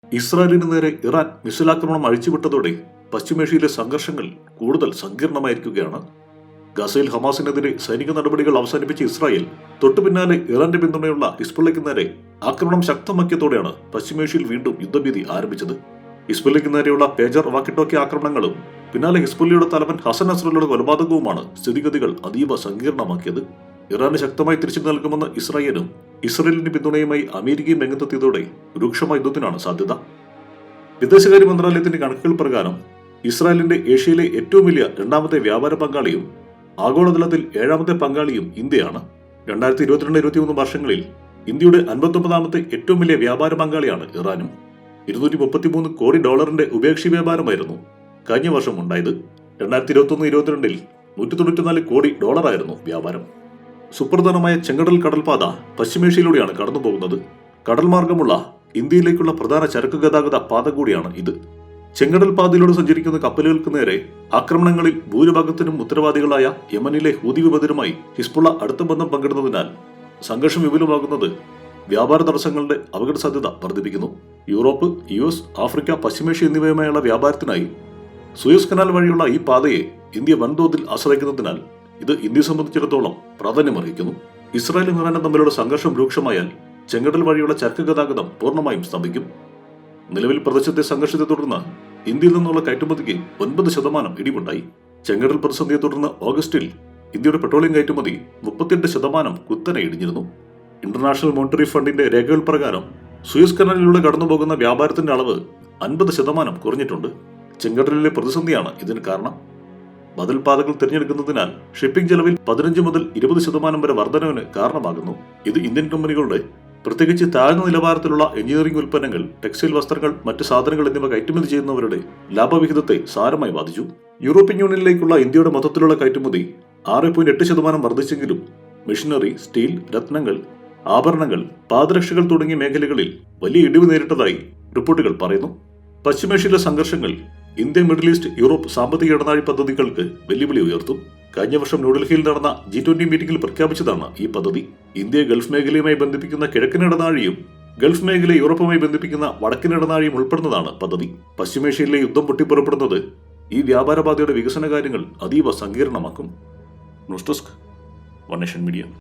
ഇസ്രായേലിന് നേരെ ഇറാൻ മിസൈലാക്രമണം അഴിച്ചുവിട്ടതോടെ പശ്ചിമേഷ്യയിലെ സംഘർഷങ്ങൾ കൂടുതൽ സങ്കീർണമായിരിക്കുകയാണ്. ഗസയിൽ ഹമാസിനെതിരെ സൈനിക നടപടികൾ അവസാനിപ്പിച്ച ഇസ്രായേൽ തൊട്ടുപിന്നാലെ ഇറാന്റെ പിന്തുണയുള്ള ഹിസ്ബുള്ളയ്ക്ക് നേരെ ആക്രമണം ശക്തമാക്കിയതോടെയാണ് പശ്ചിമേഷ്യയിൽ വീണ്ടും യുദ്ധഭീതി ആരംഭിച്ചത്. ഹിസ്ബുള്ളയ്ക്ക് നേരെയുള്ള പേജർ വാക്കിട്ടോക്കി ആക്രമണങ്ങളും പിന്നാലെ ഹിസ്ബുള്ളയുടെ തലവൻ ഹസൻ നസ്രല്ലയുടെ കൊലപാതകവുമാണ് സ്ഥിതിഗതികൾ അതീവ സങ്കീർണമാക്കിയത്. ഇറാന് ശക്തമായി തിരിച്ചു നൽകുമെന്ന് ഇസ്രായേലും ഇസ്രയേലിന് പിന്തുണയുമായി അമേരിക്കയും രംഗത്തെത്തിയതോടെ രൂക്ഷമായ യുദ്ധത്തിനാണ് സാധ്യത. വിദേശകാര്യ മന്ത്രാലയത്തിന്റെ കണക്കുകൾ പ്രകാരം ഇസ്രായേലിന്റെ ഏഷ്യയിലെ ഏറ്റവും വലിയ രണ്ടാമത്തെ വ്യാപാര പങ്കാളിയും ആഗോളതലത്തിൽ 7ാമത്തെ പങ്കാളിയും ഇന്ത്യയാണ്. 2022-23 വർഷങ്ങളിൽ ഇന്ത്യയുടെ 59ാമത്തെ ഏറ്റവും വലിയ വ്യാപാര പങ്കാളിയാണ് ഇറാനും. $233 കോടി ഉഭയകക്ഷി വ്യാപാരമായിരുന്നു കഴിഞ്ഞ വർഷം ഉണ്ടായത്. 2021-22 $194 കോടി ആയിരുന്നു വ്യാപാരം. സുപ്രധാനമായ ചെങ്കടൽ കടൽപാത പശ്ചിമേഷ്യയിലൂടെയാണ് കടന്നുപോകുന്നത്. കടൽ മാർഗമുള്ള ഇന്ത്യയിലേക്കുള്ള പ്രധാന ചരക്ക് ഗതാഗത പാത കൂടിയാണ് ഇത്. ചെങ്കടൽ പാതയിലൂടെ സഞ്ചരിക്കുന്ന കപ്പലുകൾക്ക് നേരെ ആക്രമണങ്ങളിൽ ഭൂരിഭാഗത്തിനും ഉത്തരവാദികളായ യമനിലെ ഹൂതി വിമതരുമായി ഹിസ്ബുള്ള അടുത്ത ബന്ധം പങ്കിടുന്നതിനാൽ സംഘർഷം വിപുലമാകുന്നത് വ്യാപാര തടസ്സങ്ങളുടെ അപകട സാധ്യത വർദ്ധിപ്പിക്കുന്നു. യൂറോപ്പ്, US, ആഫ്രിക്ക, പശ്ചിമേഷ്യ എന്നിവയുമായുള്ള വ്യാപാരത്തിനായി സൂയസ് കനാൽ വഴിയുള്ള ഈ പാതയെ ഇന്ത്യ വൻതോതിൽ ആശ്രയിക്കുന്നതിനാൽ ഇത് ഇന്ത്യയെ സംബന്ധിച്ചിടത്തോളം പ്രാധാന്യമർഹിക്കുന്നു. ഇസ്രായേലും ഇറാനും തമ്മിലുള്ള സംഘർഷം രൂക്ഷമായാൽ ചെങ്കടൽ വഴിയുള്ള ചരക്ക് ഗതാഗതം പൂർണ്ണമായും സ്തംഭിക്കും. നിലവിൽ പ്രദേശത്തെ സംഘർഷത്തെ തുടർന്ന് ഇന്ത്യയിൽ നിന്നുള്ള കയറ്റുമതിക്ക് 9% ഇടിവുണ്ടായി. ചെങ്കടൽ പ്രതിസന്ധിയെ തുടർന്ന് ഓഗസ്റ്റിൽ ഇന്ത്യയുടെ പെട്രോളിയം കയറ്റുമതി 38% കുത്തനെ ഇടിഞ്ഞിരുന്നു. ഇന്റർനാഷണൽ മോണിറ്ററി ഫണ്ടിന്റെ രേഖകൾ പ്രകാരം സൂയസ് കനാലിലൂടെ കടന്നുപോകുന്ന വ്യാപാരത്തിന്റെ അളവ് 50% കുറഞ്ഞിട്ടുണ്ട്. ചെങ്കടലിലെ പ്രതിസന്ധിയാണ് ഇതിന് കാരണം. ബദൽ പാതകൾ തിരഞ്ഞെടുക്കുന്നതിനാൽ ഷിപ്പിംഗ് ചെലവിൽ 15 മുതൽ 20% വരെ വർധനവിന് കാരണമാകുന്നു. ഇത് ഇന്ത്യൻ കമ്പനികളുടെ പ്രത്യേകിച്ച് താഴ്ന്ന നിലവാരത്തിലുള്ള എഞ്ചിനീയറിംഗ് ഉൽപ്പന്നങ്ങൾ, ടെക്സ്റ്റൈൽ വസ്ത്രങ്ങൾ, മറ്റ് സാധനങ്ങൾ എന്നിവ കയറ്റുമതി ചെയ്യുന്നവരുടെ ലാഭവിഹിതത്തെ സാരമായി ബാധിച്ചു. യൂറോപ്യൻ യൂണിയനിലേക്കുള്ള ഇന്ത്യയുടെ മൊത്തത്തിലുള്ള കയറ്റുമതി 6.8% വർദ്ധിച്ചെങ്കിലും മെഷീനറി, സ്റ്റീൽ, രത്നങ്ങൾ, ആഭരണങ്ങൾ, പാദരക്ഷകൾ തുടങ്ങിയ മേഖലകളിൽ വലിയ ഇടിവ് നേരിട്ടതായി റിപ്പോർട്ടുകൾ പറയുന്നു. പശ്ചിമേഷ്യയിലെ സംഘർഷങ്ങൾ ഇന്ത്യ, മിഡിൽ ഈസ്റ്റ്, യൂറോപ്പ് സാമ്പത്തിക ഇടനാഴി പദ്ധതികൾക്ക് വെല്ലുവിളി ഉയർത്തും. കഴിഞ്ഞ വർഷം ന്യൂഡൽഹിയിൽ നടന്ന G20 മീറ്റിംഗിൽ പ്രഖ്യാപിച്ചതാണ് ഈ പദ്ധതി. ഇന്ത്യയെ ഗൾഫ് മേഖലയുമായി ബന്ധിപ്പിക്കുന്ന കിഴക്കൻ ഇടനാഴിയും ഗൾഫ് മേഖലയെ യൂറോപ്പുമായി ബന്ധിപ്പിക്കുന്ന വടക്കൻ ഇടനാഴിയും ഉൾപ്പെടുന്നതാണ് പദ്ധതി. പശ്ചിമേഷ്യയിലെ യുദ്ധം പൊട്ടിപ്പുറപ്പെടുന്നത് ഈ വ്യാപാരപാതയുടെ വികസന കാര്യങ്ങൾ അതീവ സങ്കീർണമാക്കും. News desk, one nation media.